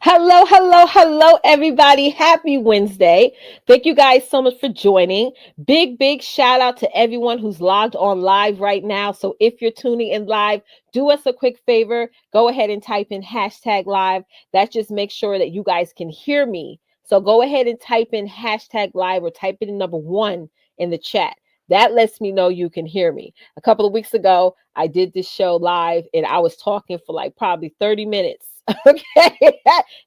Hello, hello, hello, everybody. Happy Wednesday. Thank you guys so much for joining. Big shout out to everyone who's logged on live right now. So if you're tuning in live, do us a quick favor. Go ahead and type in hashtag live. That just makes sure that you guys can hear me. So go ahead and type in hashtag live or type it in number one in the chat. That lets me know you can hear me. A couple of weeks ago, I did this show live and I was talking for like probably 30 minutes. Okay.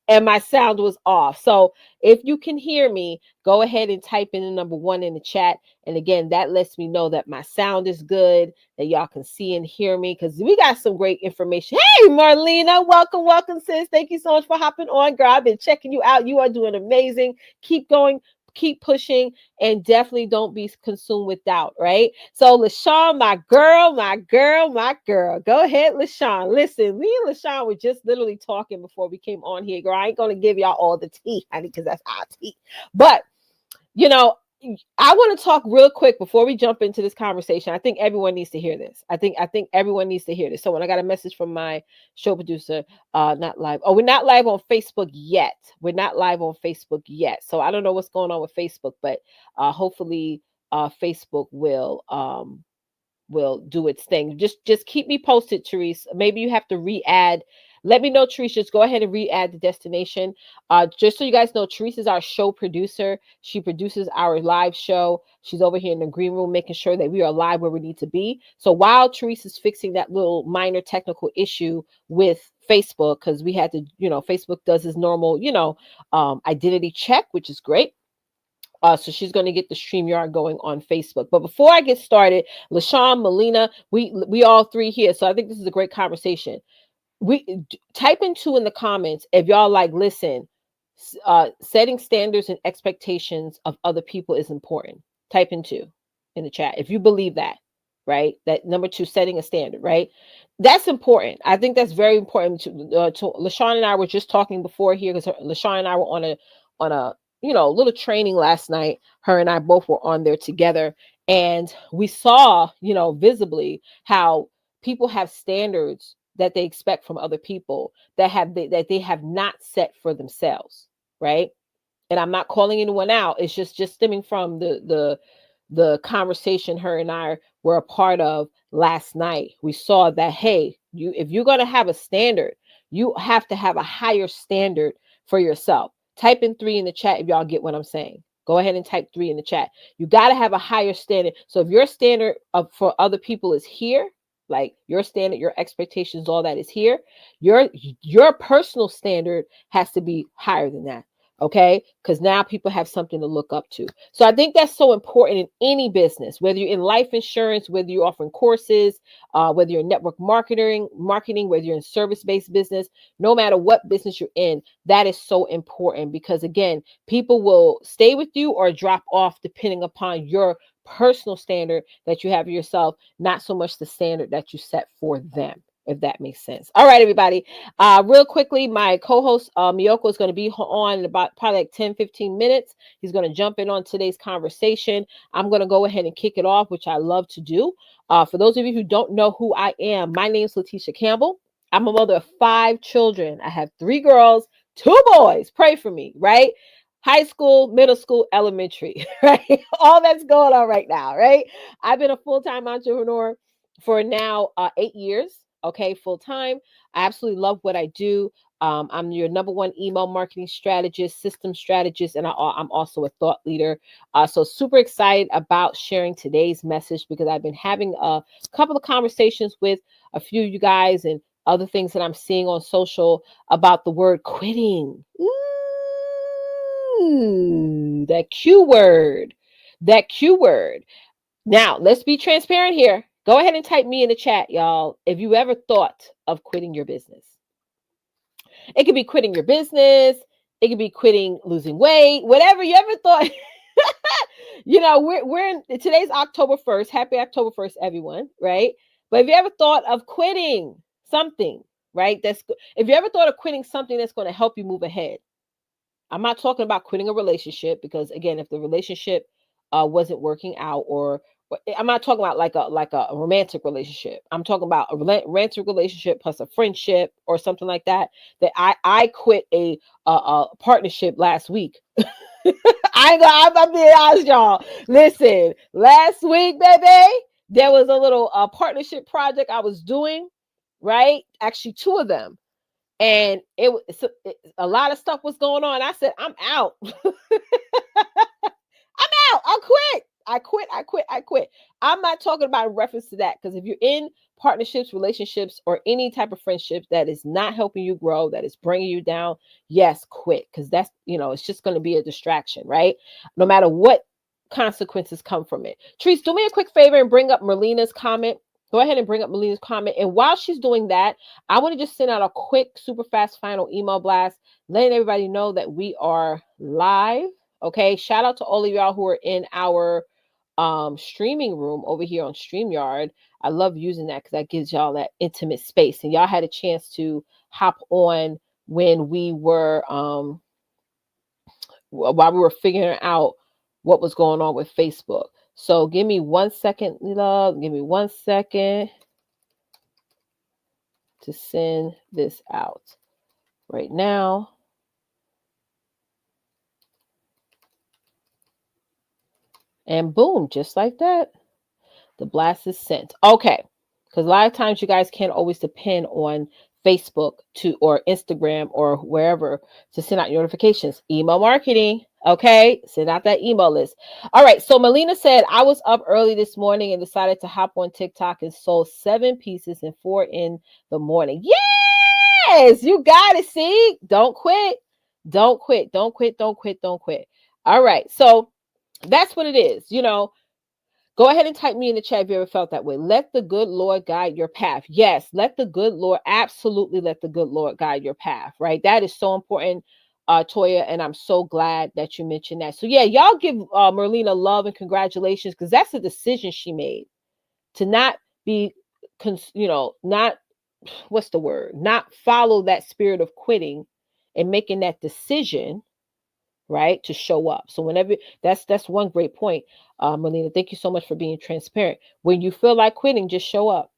And my sound was off. So if you can hear me, go ahead and type in the number one in the chat. And again, that lets me know that my sound is good, that y'all can see and hear me because we got some great information. Hey, Marlena, welcome, sis. Thank you so much for hopping on, girl. I've been checking you out. You are doing amazing. Keep going. Keep pushing and definitely don't be consumed with doubt, right? So, LaShawn, my girl, my girl, my girl. Go ahead, LaShawn. Listen, me and LaShawn were just literally talking before we came on here, girl. I ain't going to give y'all all the tea, honey, because that's our tea. But, you know, I want to talk real quick before we jump into this conversation. I think everyone needs to hear this. I think everyone needs to hear this. So when I got a message from my show producer, not live. Oh, we're not live on Facebook yet. We're not live on Facebook yet. So I don't know what's going on with Facebook, but hopefully Facebook will do its thing. Just keep me posted, Therese. Maybe you have to re-add. Let me know, Therese. Just go ahead and re-add the destination. Just so you guys know, Therese is our show producer. She produces our live show. She's over here in the green room making sure that we are live where we need to be. So while Therese is fixing that little minor technical issue with Facebook, because we had to, Facebook does his normal, identity check, which is great. So she's going to get the StreamYard going on Facebook. But before I get started, LaShawn, Melina, we all three here. So I think this is a great conversation. Type in two in the comments if y'all like, listen, setting standards and expectations of other people is important. Type in two in the chat if you believe that, right? That number two, setting a standard, right? That's important. I think that's very important. To LaShawn and I were just talking before here because LaShawn and I were on a little training last night. Her and I both were on there together, and we saw visibly how people have standards that they expect from other people that they have not set for themselves, right? And I'm not calling anyone out. It's just stemming from the conversation her and I were a part of last night. We saw that, hey, if you're going to have a standard, you have to have a higher standard for yourself. Type in three in the chat if y'all get what I'm saying. Go ahead and type three in the chat. You got to have a higher standard. So if your standard for other people is here, like your standard, your expectations, all that is here, your personal standard has to be higher than that. Okay, because now people have something to look up to. So I think that's so important in any business, whether you're in life insurance, whether you're offering courses, whether you're in network marketing, whether you're in service-based business, no matter what business you're in, that is so important because again, people will stay with you or drop off depending upon your personal standard that you have for yourself, not so much the standard that you set for them, if that makes sense. All right, everybody. Real quickly, my co-host Meiyoko is going to be on in about probably like 10-15 minutes. He's going to jump in on today's conversation. I'm going to go ahead and kick it off, which I love to do. For those of you who don't know who I am, my name is Leticia Campbell. I'm a mother of 5 children. I have 3 girls, 2 boys. Pray for me, right? High school, middle school, elementary, right? All that's going on right now, right? I've been a full-time entrepreneur for now 8 years. Okay, full time. I absolutely love what I do. I'm your number one email marketing strategist, system strategist, and I'm also a thought leader. So super excited about sharing today's message because I've been having a couple of conversations with a few of you guys and other things that I'm seeing on social about the word quitting. Ooh, that Q word. That Q word. Now, let's be transparent here. Go ahead and type me in the chat, y'all, if you ever thought of quitting your business. It could be quitting your business. It could be quitting losing weight, whatever you ever thought. We're in today's October 1st. Happy October 1st, everyone, right? But if you ever thought of quitting something, right? If you ever thought of quitting something that's going to help you move ahead. I'm not talking about quitting a relationship because again, if the relationship wasn't working out or I'm not talking about like a romantic relationship. I'm talking about a romantic relationship plus a friendship or something like that. That I quit a partnership last week. I ain't gonna, I'm being honest, y'all. Listen, last week, baby, there was a little partnership project I was doing, right? Actually, two of them. And a lot of stuff was going on. I said, I'm out. I'm out. I quit. I quit. I quit. I quit. I'm not talking about in reference to that because if you're in partnerships, relationships, or any type of friendships that is not helping you grow, that is bringing you down, yes, quit because that's, it's just going to be a distraction, right? No matter what consequences come from it. Trees, do me a quick favor and bring up Merlina's comment. Go ahead and bring up Melina's comment. And while she's doing that, I want to just send out a quick, super fast final email blast, letting everybody know that we are live. Okay, shout out to all of y'all who are in our streaming room over here on StreamYard. I love using that because that gives y'all that intimate space. And y'all had a chance to hop on when we were while we were figuring out what was going on with Facebook. So give me 1 second, love. Give me 1 second to send this out right now. And boom, just like that, the blast is sent. Okay. Because a lot of times you guys can't always depend on Facebook or Instagram or wherever to send out notifications. Email marketing. Okay. Send out that email list. All right. So Melina said, I was up early this morning and decided to hop on TikTok and sold 7 pieces and 4 in the morning. Yes, you got it. See, don't quit. Don't quit. Don't quit. Don't quit. Don't quit. All right. So that's what it is. Go ahead and type me in the chat if you ever felt that way. Let the good Lord guide your path. Yes, let the good Lord, absolutely let the good Lord guide your path, right? That is so important, Toya, and I'm so glad that you mentioned that. So yeah, y'all give Merlina love and congratulations because that's a decision she made to not be, not, what's the word? Not follow that spirit of quitting and making that decision, right, to show up. So whenever that's one great point, Melina. Thank you so much for being transparent. When you feel like quitting, just show up.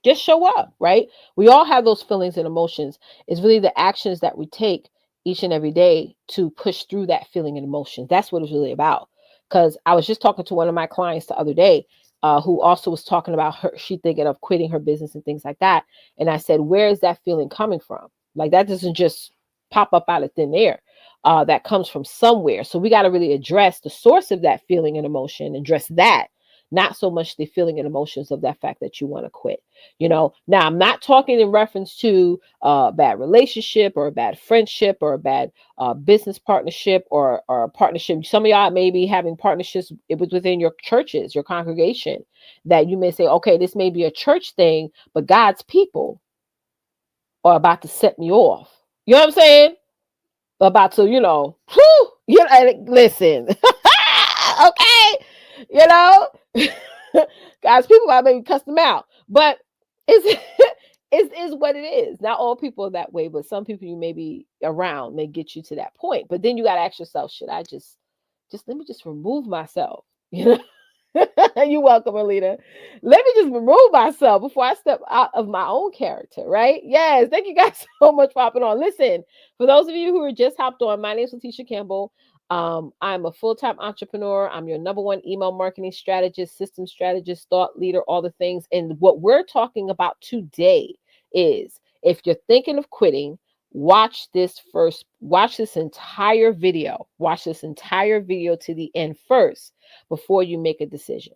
Just show up, right? We all have those feelings and emotions. It's really the actions that we take each and every day to push through that feeling and emotion. That's what it's really about. Because I was just talking to one of my clients the other day, who also was talking about she thinking of quitting her business and things like that. And I said, where is that feeling coming from? Like that doesn't just pop up out of thin air. That comes from somewhere. So we got to really address the source of that feeling and emotion, address that, not so much the feeling and emotions of that fact that you want to quit. Now I'm not talking in reference to a bad relationship or a bad friendship or a bad business partnership or a partnership. Some of y'all may be having partnerships within your churches, your congregation, that you may say, okay, this may be a church thing, but God's people are about to set me off. You know what I'm saying? About to, listen, okay, guys, people I maybe cuss them out, but it's is what it is. Not all people are that way, but some people you may be around may get you to that point. But then you got to ask yourself, should I just let me just remove myself? You're welcome, Alita. Let me just remove myself before I step out of my own character, right? Yes. Thank you guys so much for hopping on. Listen, for those of you who are just hopped on, my name is Leticia Campbell. I'm a full-time entrepreneur. I'm your number one email marketing strategist, system strategist, thought leader, all the things. And what we're talking about today is if you're thinking of quitting, watch this entire video. Watch this entire video to the end first before you make a decision.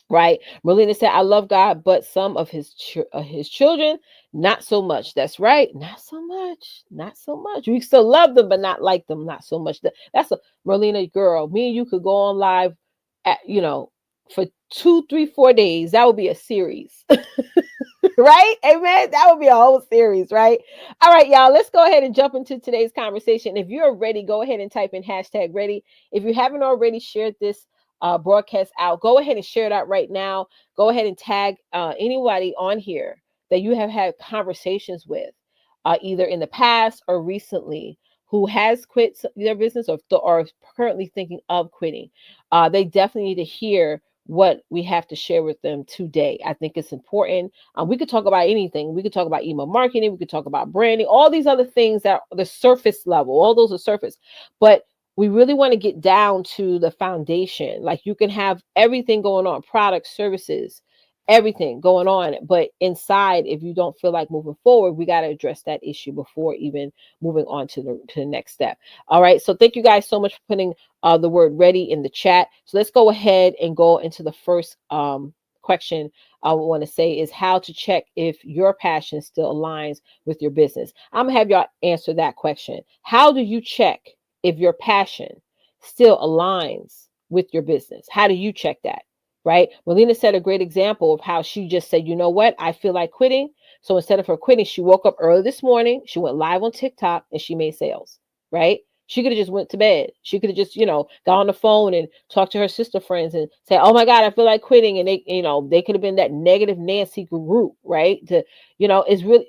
Right? Merlina said, I love God, but some of his children, not so much. That's right. Not so much. Not so much. We still love them, but not like them. Not so much. That's a Merlina girl. Me and you could go on live at, for 2, 3, 4 days. That would be a series. Right? Amen. That would be a whole series, right? All right, y'all, let's go ahead and jump into today's conversation. If you're ready, go ahead and type in #ready. If you haven't already shared this broadcast out, go ahead and share it out right now. Go ahead and tag anybody on here that you have had conversations with, either in the past or recently, who has quit their business or are currently thinking of quitting, they definitely need to hear what we have to share with them today. I think it's important. We could talk about anything. We could talk about email marketing. We could talk about branding, all these other things that are the surface level, all those are surface. But we really want to get down to the foundation. Like you can have everything going on, products, services, everything going on. But inside, if you don't feel like moving forward, we got to address that issue before even moving on to the next step. All right. So thank you guys so much for putting the word ready in the chat. So let's go ahead and go into the first question I want to say is how to check if your passion still aligns with your business. I'm gonna have y'all answer that question. How do you check if your passion still aligns with your business? How do you check that? Right? Melina said a great example of how she just said, you know what? I feel like quitting. So instead of her quitting, she woke up early this morning, she went live on TikTok and she made sales, right? She could have just went to bed. She could have just, got on the phone and talked to her sister friends and say, "Oh my God, I feel like quitting." And they could have been that negative Nancy group, right? Is really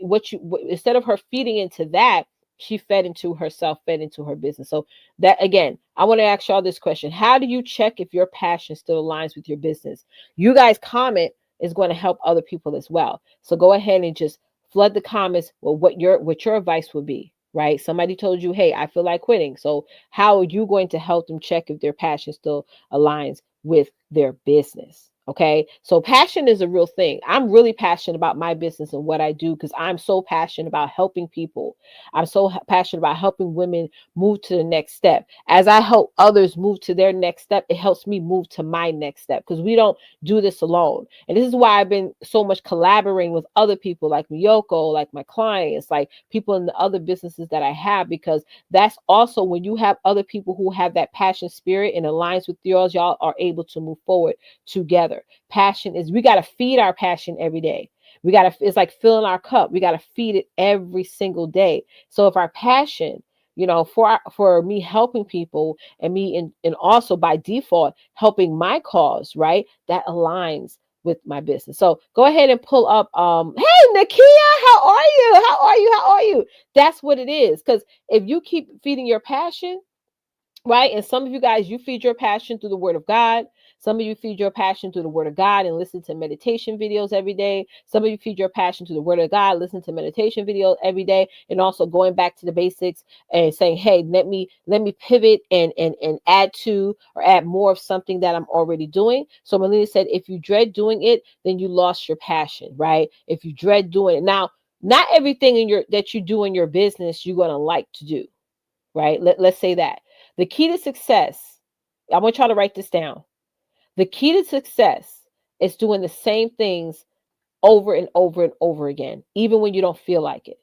instead of her feeding into that, she fed into herself, fed into her business. So that again, I want to ask y'all this question: how do you check if your passion still aligns with your business? You guys comment is going to help other people as well. So go ahead and just flood the comments with what your advice would be. Right? Somebody told you, "Hey, I feel like quitting." So how are you going to help them check if their passion still aligns with their business? Okay. So passion is a real thing. I'm really passionate about my business and what I do because I'm so passionate about helping people. I'm so passionate about helping women move to the next step. As I help others move to their next step, it helps me move to my next step because we don't do this alone. And this is why I've been so much collaborating with other people like Meiyoko, like my clients, like people in the other businesses that I have, because that's also when you have other people who have that passion spirit and aligns with yours, y'all are able to move forward together. Passion is, we got to feed our passion every day. It's like filling our cup. We got to feed it every single day. So if our passion, for me helping people and me and also by default helping my cause, right? That aligns with my business. So go ahead and pull up hey Nakia, how are you? How are you? How are you? That's what it is. Because if you keep feeding your passion, right? And some of you guys, you feed your passion through the word of God. Some of you feed your passion through the word of God and listen to meditation videos every day. Some of you feed your passion to the word of God, listen to meditation videos every day, and also going back to the basics and saying, "Hey, let me pivot and add to or add more of something that I'm already doing." So Melina said, if you dread doing it, then you lost your passion, right? If you dread doing it. Now, not everything that you do in your business you're going to like to do, right? Let's say that. The key to success, I want y'all to write this down. The key to success is doing the same things over and over and over again, even when you don't feel like it.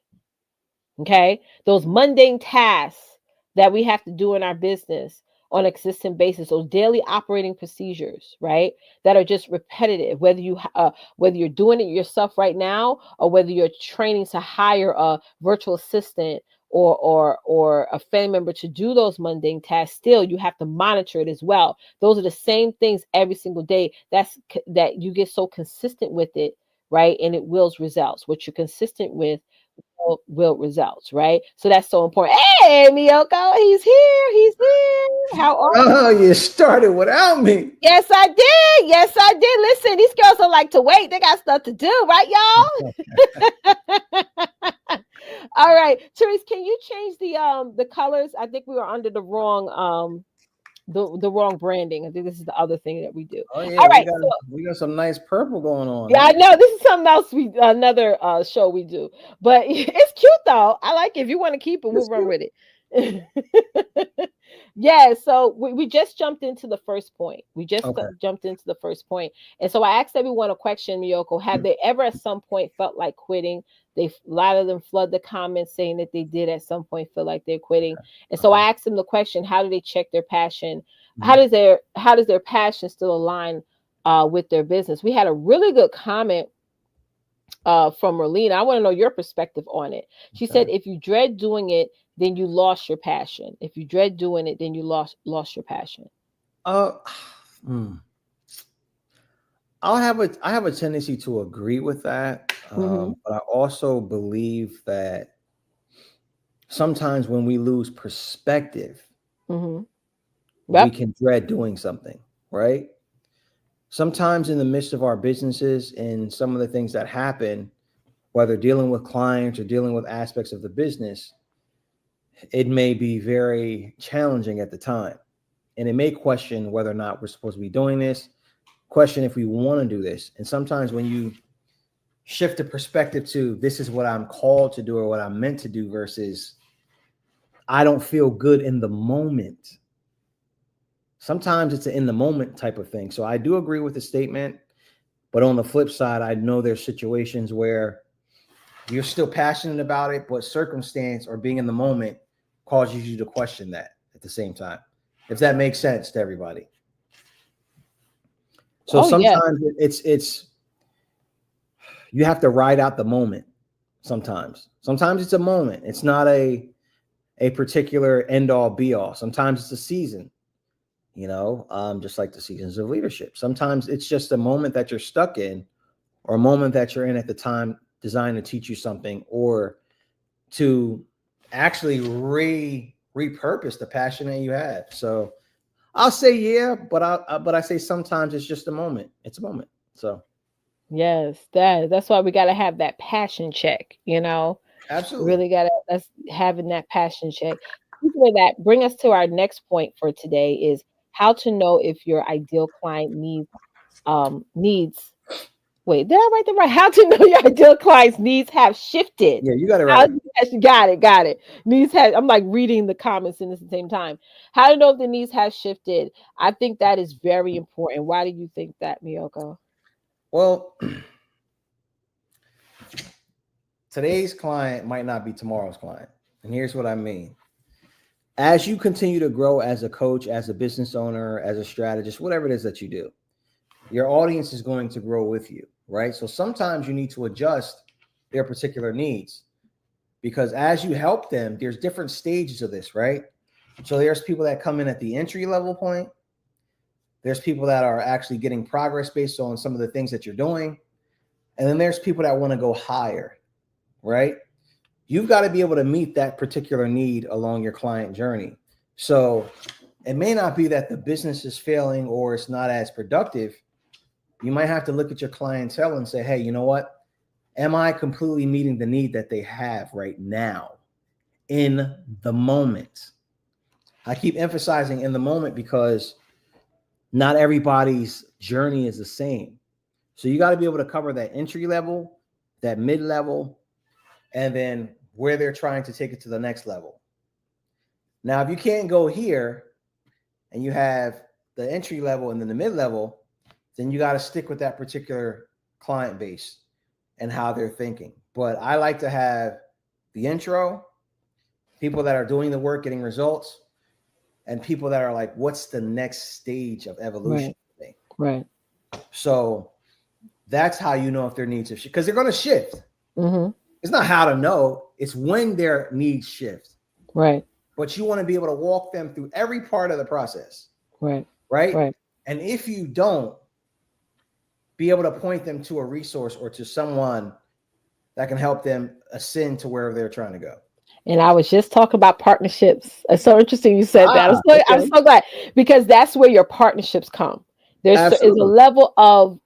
Okay? Those mundane tasks that we have to do in our business on a consistent basis, those daily operating procedures, right? That are just repetitive, whether you're doing it yourself right now or whether you're training to hire a virtual assistant or a family member to do those mundane tasks, still you have to monitor it as well. Those are the same things every single day. That you get so consistent with it, right? And it wills results. What you're consistent with will results, right? So that's so important. Hey, Meiyoko, he's here. He's here. How are you? Oh, you started without me. Yes, I did. Yes, I did. Listen, these girls don't like to wait. They got stuff to do, right, y'all? All right, Therese, can you change the colors? I think we were under the wrong the wrong branding. I think this is the other thing that we do. Oh yeah, All we right, got so we got some nice purple going on, yeah, huh? I know this is something else another show we do. But it's cute though. I like it. If you want to keep it, we'll It's run cute. with it. Yeah, so we just jumped into the first point. We just Okay. jumped into the first point. And so I asked everyone a question, Meiyoko. Have they ever at some point felt like quitting? A lot of them flood the comments saying that they did at some point feel like they're quitting. And so Okay. I asked them the question, how do they check their passion? Mhm. How does their passion still align with their business? We had a really good comment from Merlina. I want to know your perspective on it. She said, Okay. if you dread doing it, then you lost your passion. If you dread doing it, then you lost your passion. Uh, hmm. I have a tendency to agree with that, Mm-hmm. but I also believe that sometimes when we lose perspective, Mm-hmm. we Yep. can dread doing something, right? Sometimes in the midst of our businesses and some of the things that happen, whether dealing with clients or dealing with aspects of the business, it may be very challenging at the time. And it may question whether or not we're supposed to be doing this, question if we want to do this. And sometimes when you shift the perspective to this is what I'm called to do or what I'm meant to do versus I don't feel good in the moment. Sometimes it's an in the moment type of thing. So I do agree with the statement. But on the flip side, I know there's situations where you're still passionate about it, but circumstance or being in the moment causes you to question that at the same time. If that makes sense to everybody. So Oh yeah. sometimes it's you have to ride out the moment. Sometimes it's a moment. It's not a particular end all be all. Sometimes it's a season, just like the seasons of leadership. Sometimes it's just a moment that you're stuck in or a moment that you're in at the time designed to teach you something or to actually repurpose the passion that you have. So I'll say yeah, but I say sometimes it's just a moment. It's a moment. So Yes, that's why we got to have that passion check, absolutely. really got to that's having that passion check. Speaking of that, bring us to our next point for today is how to know if your ideal client needs wait, did I write that right? How to know your ideal client's needs have shifted. Yeah, you got it How right. got it. Needs have I'm like reading the comments in at the same time. How to know if the needs have shifted. I think that is very important. Why do you think that, Meiyoko? Well, today's client might not be tomorrow's client. And here's what I mean. As you continue to grow as a coach, as a business owner, as a strategist, whatever it is that you do, your audience is going to grow with you, right? So sometimes you need to adjust their particular needs because as you help them, there's different stages of this, right? So there's people that come in at the entry level point. There's people that are actually getting progress based on some of the things that you're doing. And then there's people that want to go higher, right? You've got to be able to meet that particular need along your client journey. So it may not be that the business is failing or it's not as productive. You might have to look at your clientele and say, hey, you know what? Am I completely meeting the need that they have right now in the moment? I keep emphasizing in the moment because not everybody's journey is the same. So you got to be able to cover that entry level, that mid level, and then where they're trying to take it to the next level. Now, if you can't go here and you have the entry level and then the mid level, then you got to stick with that particular client base and how they're thinking. But I like to have the intro, people that are doing the work, getting results, and people that are like, what's the next stage of evolution? Right. Right. So that's how you know if their needs have shifted, because they're going to shift. Mm-hmm. It's not how to know, it's when their needs shift. Right. But you want to be able to walk them through every part of the process. Right. Right. Right. And if you don't, be able to point them to a resource or to someone that can help them ascend to wherever they're trying to go. And I was just talking about partnerships. It's so interesting you said that. I'm Okay. so glad because that's where your partnerships come. Is a Absolutely. level of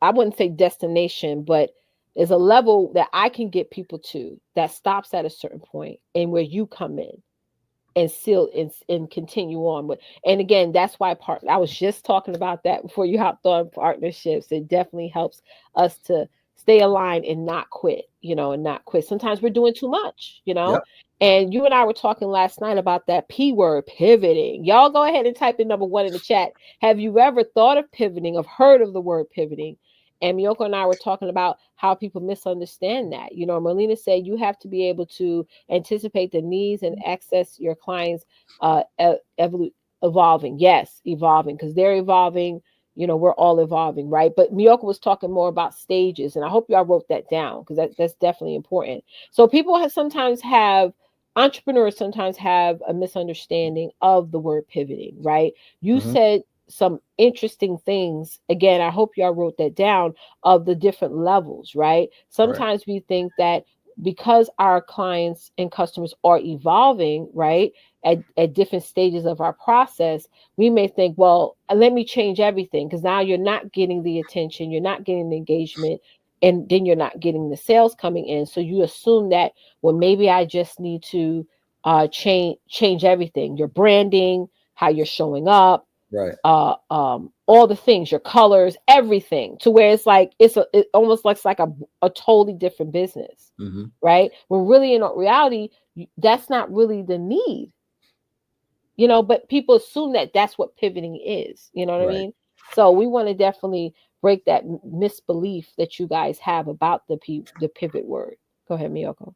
I wouldn't say destination, but there's a level that I can get people to that stops at a certain point, and where you come in and still and continue on with. And again, that's why I was just talking about that before you hopped on partnerships. It definitely helps us to stay aligned and not quit, and not quit. Sometimes we're doing too much, Yep. and you and I were talking last night about that P word, pivoting. Y'all go ahead and type in number 1 in the chat. Have you ever thought of pivoting, of heard of the word pivoting? And Meiyoko and I were talking about how people misunderstand that. Merlina said you have to be able to anticipate the needs and access your clients evolving. Yes, evolving, because they're evolving. We're all evolving, right? But Meiyoko was talking more about stages, and I hope y'all wrote that down because that's definitely important. So people entrepreneurs sometimes have a misunderstanding of the word pivoting, right? You Mm-hmm. said some interesting things. Again, I hope y'all wrote that down of the different levels, right? Right. Sometimes we think that because our clients and customers are evolving, right, at different stages of our process, we may think, well, let me change everything, because now you're not getting the attention, you're not getting the engagement, and then you're not getting the sales coming in. So you assume that, well, maybe I just need to change everything, your branding, how you're showing up, Right. all the things, your colors, everything, to where it's like it almost looks like a totally different business, Mm-hmm. right? When really in reality, that's not really the need, you know. But people assume that that's what pivoting is. You know what I Right. mean? So we want to definitely break that misbelief that you guys have about the pivot word. Go ahead, Meiyoko.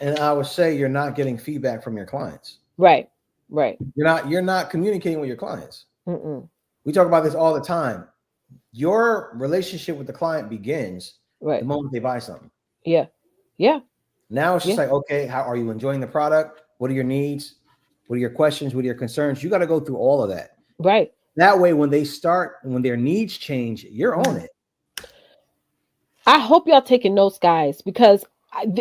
And I would say you're not getting feedback from your clients. Right, right. You're not communicating with your clients. Mm-mm. We talk about this all the time. Your relationship with the client begins the Right. moment they buy something. Yeah, yeah, Now it's just yeah. like, okay, how are you enjoying the product? What are your needs? What are your questions? What are your concerns? You got to go through all of that. Right. That way, when their needs change, you're on Mhm. it. I hope y'all taking notes, guys, because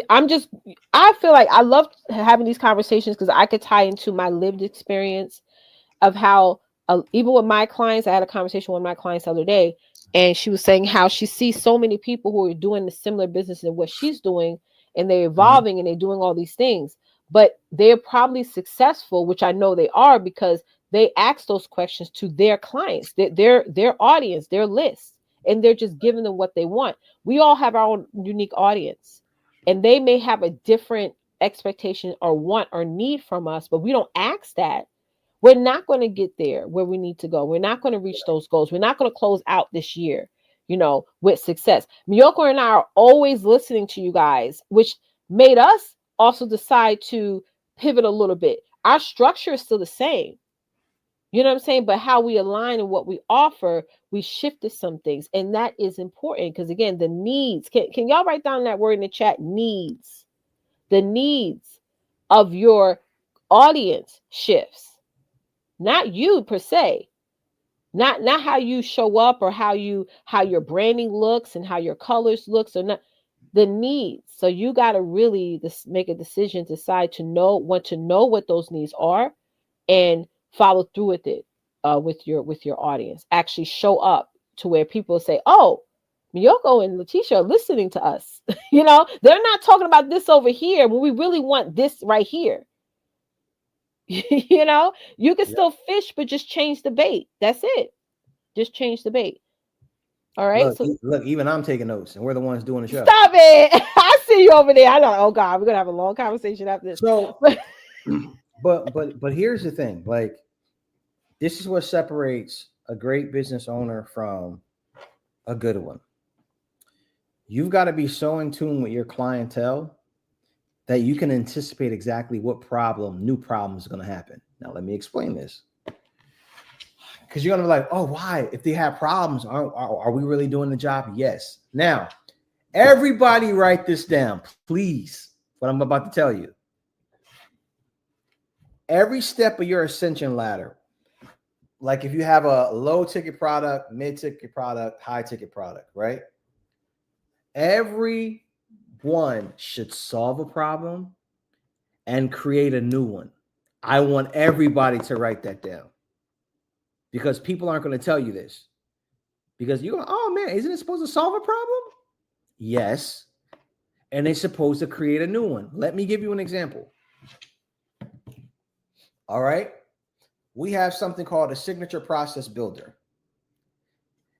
I'm just, I feel like I love having these conversations because I could tie into my lived experience of how, even with my clients, I had a conversation with my clients the other day, and she was saying how she sees so many people who are doing the similar business than what she's doing, and they're Mhm. evolving and they're doing all these things, but they're probably successful, which I know they are, because they ask those questions to their clients, their audience, their list, and they're just giving them what they want. We all have our own unique audience, and they may have a different expectation or want or need from us, but we don't ask that. We're not going to get there where we need to go. We're not going to reach those goals. We're not going to close out this year, with success. Meiyoko and I are always listening to you guys, which made us also decide to pivot a little bit. Our structure is still the same. You know what I'm saying? But how we align and what we offer, we shifted some things. And that is important because, again, the needs. Can y'all write down that word in the chat? Needs. The needs of your audience shifts, not you per se, not how you show up, or how your branding looks and how your colors looks, or not, the needs. So you got to really make a decision, decide to want to know what those needs are, and follow through with it, with your audience. Actually show up to where people say, oh, Meiyoko and Leticia are listening to us. They're not talking about this over here when we really want this right here. You can Yep. still fish, but just change the bait. That's it. Just change the bait. All right. Look, So look, even I'm taking notes, and we're the ones doing the show. stop it. I see you over there. I know. Oh God, we're gonna have a long conversation after this. So, But but here's the thing. Like, this is what separates a great business owner from a good one. You've got to be so in tune with your clientele that you can anticipate exactly what new problem is going to happen. Now, let me explain this. Because you're going to be like, oh, why? If they have problems, are we really doing the job? Yes. Now, everybody write this down, please, what I'm about to tell you. Every step of your ascension ladder, like if you have a low ticket product, mid ticket product, high ticket product, right? Every one should solve a problem and create a new one. I want everybody to write that down because people aren't going to tell you this. Because you go, oh man, isn't it supposed to solve a problem? Yes. And it's supposed to create a new one. Let me give you an example. All right. We have something called a signature process builder.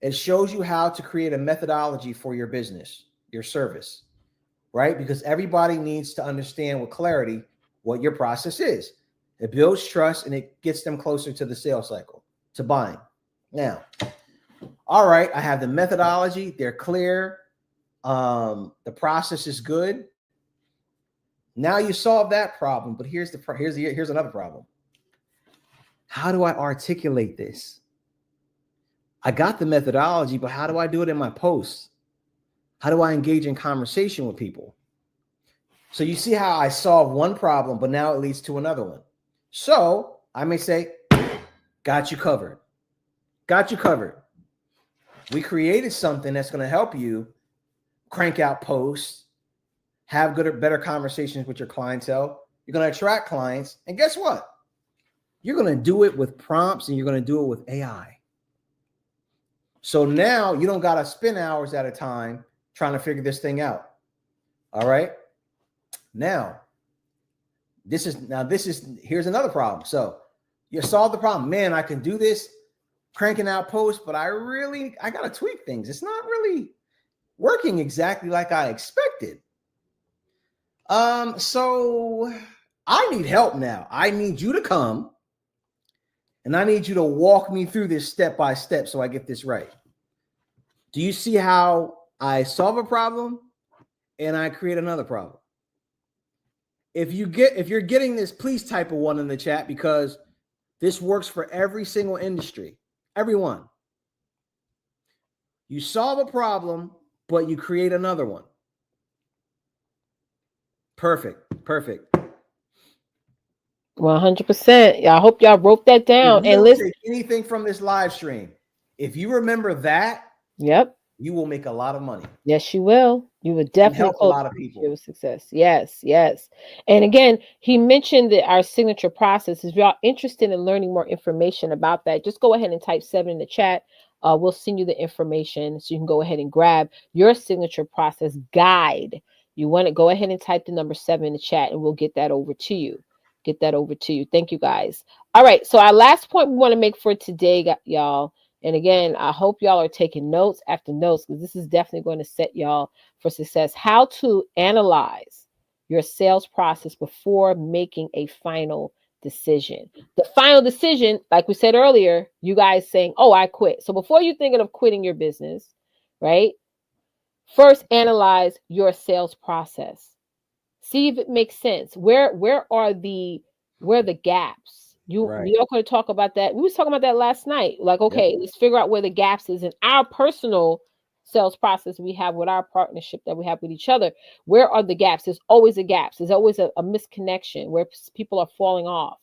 It shows you how to create a methodology for your business, your service, right? Because everybody needs to understand with clarity what your process is. It builds trust and it gets them closer to the sales cycle, to buying. Now, all right, I have the methodology. They're clear. The process is good. Now you solve that problem, but here's another problem. How do I articulate this? I got the methodology, but how do I do it in my posts? How do I engage in conversation with people? So you see how I solve one problem, but now it leads to another one. So I may say, got you covered. Got you covered. We created something that's going to help you crank out posts, have good or better conversations with your clientele. You're going to attract clients. And guess what? You're going to do it with prompts and you're going to do it with AI. So now you don't got to spend hours at a time trying to figure this thing out. All right. Now, here's another problem. So you solve the problem. Man, I can do this cranking out posts, but I got to tweak things. It's not really working exactly like I expected. So I need help now. I need you to come and I need you to walk me through this step by step so I get this right. Do you see how I solve a problem and I create another problem? If you're getting this, please type a 1 in the chat because this works for every single industry. Everyone. You solve a problem, but you create another one. Perfect. 100%. I hope y'all wrote that down. And listen, take anything from this live stream. If you remember that, you will make a lot of money. Yes, you will. You will definitely help a lot of people with success. Yes. And again, he mentioned that our signature process. If y'all interested in learning more information about that, just go ahead and type 7 in the chat. We'll send you the information so you can go ahead and grab your signature process guide. You want to go ahead and type the number 7 in the chat and we'll get that over to you. Thank you guys. All right. So our last point we want to make for today, y'all. And again, I hope y'all are taking notes after notes because this is definitely going to set y'all for success. How to analyze your sales process before making a final decision. The final decision, like we said earlier, you guys saying, oh, I quit. So before you're thinking of quitting your business, right? First, analyze your sales process. See if it makes sense. Where are the gaps? You're going to talk about that. We was talking about that last night. Like, okay, let's figure out where the gaps is in our personal sales process we have with our partnership that we have with each other. Where are the gaps? There's always a gap. There's always a misconnection where people are falling off,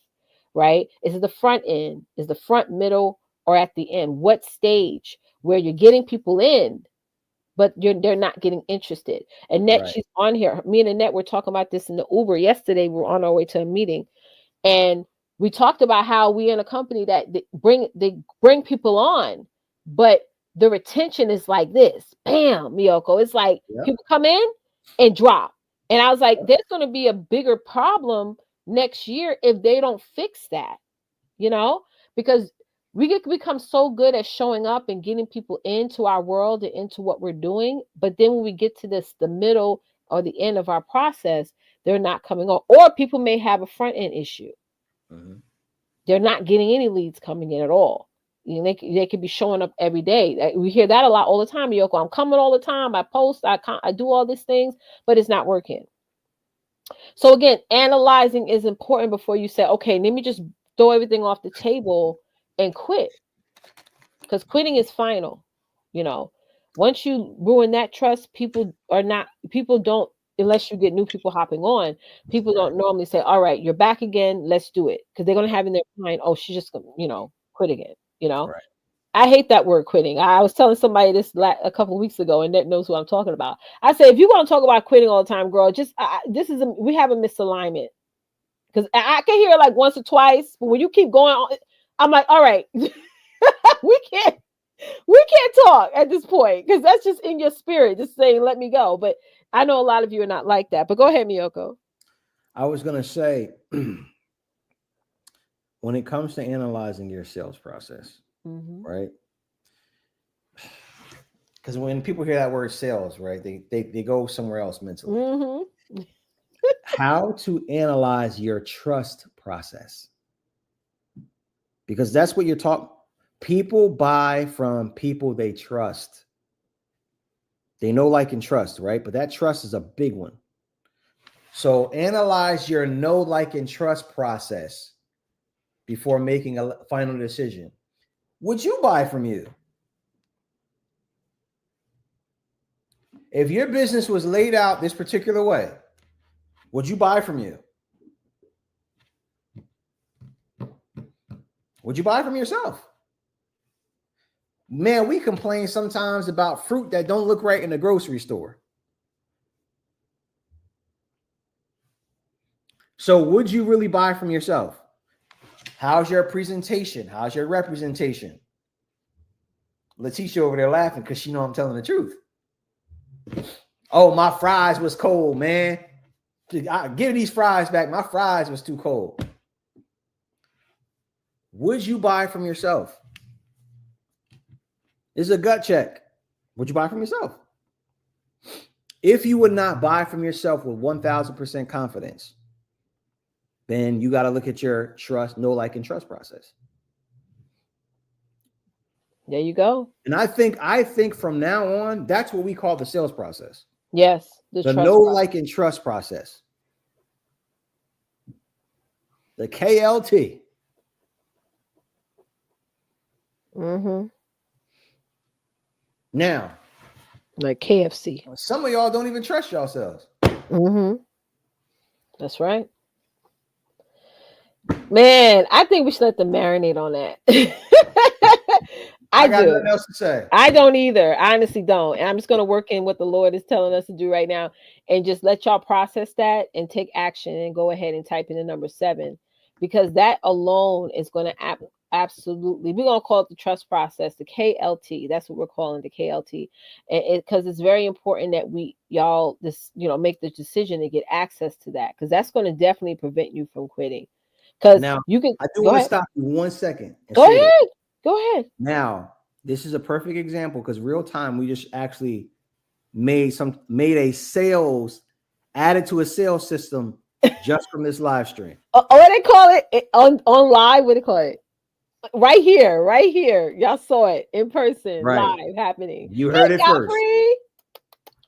right? Is it the front end? Is the front, middle, or at the end? What stage where you're getting people in, but they're not getting interested? Annette, she's on here. Me and Annette were talking about this in the Uber yesterday. We were on our way to a meeting, and we talked about how we in a company that they bring people on, but the retention is like this. Bam, Meiyoko. It's like people come in and drop. And I was like, there's going to be a bigger problem next year if they don't fix that, because we get to become so good at showing up and getting people into our world and into what we're doing. But then when we get to the middle or the end of our process, they're not coming on, or people may have a front end issue. Mm-hmm. They're not getting any leads coming in at all. They could be showing up every day. We hear that a lot all the time. Meiyoko, I'm coming all the time. I post, I do all these things, but it's not working. So again, analyzing is important before you say, okay, let me just throw everything off the table and quit. Because quitting is final. Once you ruin that trust, people don't, unless you get new people hopping on, people don't normally say, all right, you're back again, let's do it. Because they're going to have in their mind, oh, she's just going to, quit again. I hate that word quitting. I was telling somebody this a couple of weeks ago, and that knows who I'm talking about. I say, if you're going to talk about quitting all the time, girl, we have a misalignment. Because I can hear it like once or twice, but when you keep going on, I'm like, all right, we can't talk at this point, because that's just in your spirit, just saying, let me go. But I know a lot of you are not like that. But go ahead, Meiyoko. I was going to say, when it comes to analyzing your sales process, right? Because when people hear that word sales, right, they go somewhere else mentally. How to analyze your trust process. Because that's what you're talking. People buy from people they trust. They know, like, and trust, right? But that trust is a big one. So analyze your know, like, and trust process before making a final decision. Would you buy from you? If your business was laid out this particular way, would you buy from you? Would you buy from yourself? Man, we complain sometimes about fruit that don't look right in the grocery store. So would you really buy from yourself? How's your presentation? How's your representation? Leticia over there laughing because she know I'm telling the truth. Oh, my fries was cold, man. Give these fries back. My fries was too cold. Would you buy from yourself? It's a gut check. Would you buy from yourself? If you would not buy from yourself with 1000% confidence, then you got to look at your trust, know, like, and trust process. There you go. And I think from now on, that's what we call the sales process. Yes, The trust know, process. like, and trust process. The KLT. Mm-hmm. Now, Like KFC. some of y'all don't even trust yourselves. Mm-hmm. That's right. Man, I think we should let them marinate on that. I got nothing else to say. I don't either. I honestly don't. And I'm just going to work in what the Lord is telling us to do right now and just let y'all process that and take action and go ahead and type in the number 7, because that alone is going to absolutely, we're going to call it the trust process, the KLT. That's what we're calling the KLT. And because it's very important that y'all make the decision to get access to that, because that's going to definitely prevent you from quitting. Because now you can. I do want to stop you 1 second. Go ahead. Go ahead. Now, this is a perfect example because real time, we just actually made a sales, added to a sales system just from this live stream. What they call it on live? What do they call it? Right here. Y'all saw it in person, live happening. You heard it Godfrey. first.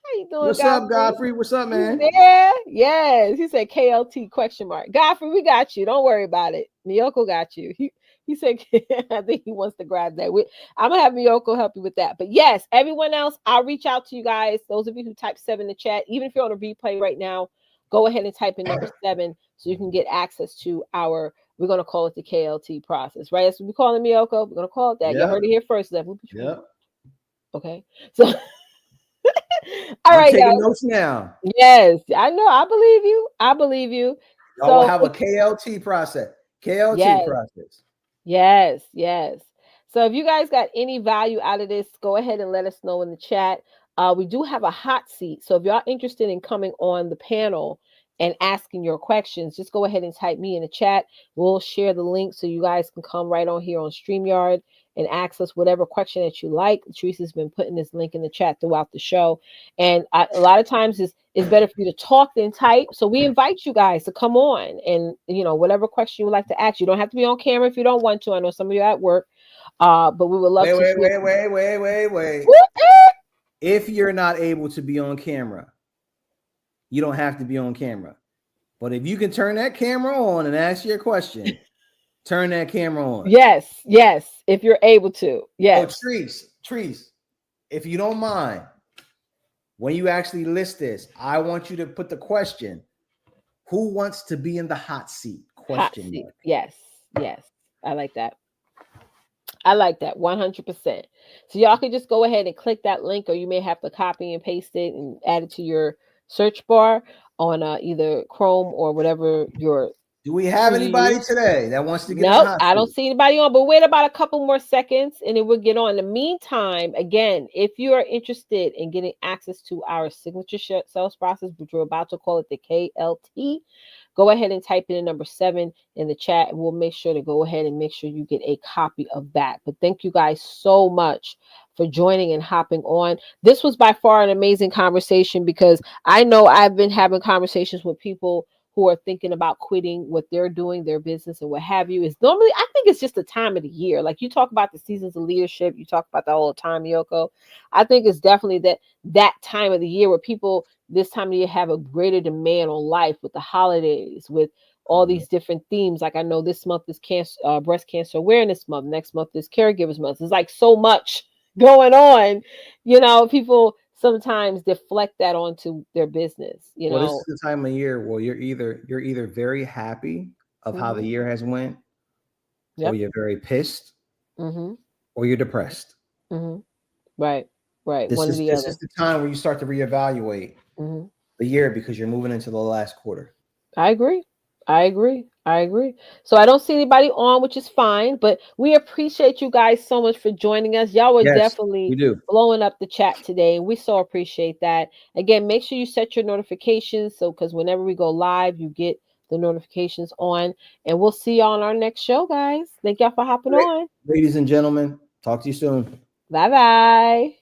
How you doing, What's up, Godfrey? What's up, man? Yeah, yes. He said KLT ? Godfrey, we got you. Don't worry about it. Meiyoko got you. He said, I think he wants to grab that. I'm going to have Meiyoko help you with that. But yes, everyone else, I'll reach out to you guys. Those of you who type 7 in the chat, even if you're on a replay right now, go ahead and type in number 7 so you can get access to we're going to call it the KLT process, right? That's what we call it, Meiyoko. We're going to call it that. Yep. You heard it here first. Yep. Okay. So, all right, taking notes now. Yes, I know. I believe you. Y'all will have a KLT process. Process. Yes. So if you guys got any value out of this, go ahead and let us know in the chat. We do have a hot seat. So if y'all interested in coming on the panel and asking your questions, just go ahead and type me in the chat. We'll share the link so you guys can come right on here on StreamYard and ask us whatever question that you like. Teresa's been putting this link in the chat throughout the show. And a lot of times it's better for you to talk than type. So we invite you guys to come on and, whatever question you would like to ask. You don't have to be on camera if you don't want to. I know some of you are at work, but we would love to. Wait. If you're not able to be on camera, you don't have to be on camera. But if you can turn that camera on and ask your question, turn that camera on. Yes. If you're able to. Yes. Oh, Trees, if you don't mind, when you actually list this, I want you to put the question, who wants to be in the hot seat? Question mark. Yes. I like that. 100%. So y'all can just go ahead and click that link, or you may have to copy and paste it and add it to your search bar on either Chrome or whatever your. Do we have anybody today that wants to get on? Nope, I don't see anybody on, but wait about a couple more seconds and then we'll get on. In the meantime, again, if you are interested in getting access to our signature sales process, which we're about to call it the KLT, go ahead and type in the number 7 in the chat, and we'll make sure to go ahead and make sure you get a copy of that. But thank you guys so much for joining and hopping on. This was by far an amazing conversation, because I know I've been having conversations with people who are thinking about quitting what they're doing, their business and what have you. Is normally, I think it's just the time of the year. Like you talk about the seasons of leadership, you talk about that all the time, Meiyoko. I think it's definitely that time of the year where people this time of year have a greater demand on life, with the holidays, with all these different themes. Like I know this month is breast cancer awareness month. Next month is caregivers month. It's like so much going on, people sometimes deflect that onto their business. Well, this is the time of year where you're either very happy of how the year has went, or you're very pissed, or you're depressed. Right. This is the time where you start to reevaluate the year, because you're moving into the last quarter. I agree. I agree. I agree. So I don't see anybody on, which is fine, but we appreciate you guys so much for joining us. Y'all were Yes, we definitely do. blowing up the chat today. We so appreciate that. Again, make sure you set your notifications so because whenever we go live, you get the notifications on. And we'll see y'all on our next show, guys. Thank y'all for hopping Great. on. Ladies and gentlemen, talk to you soon. Bye bye.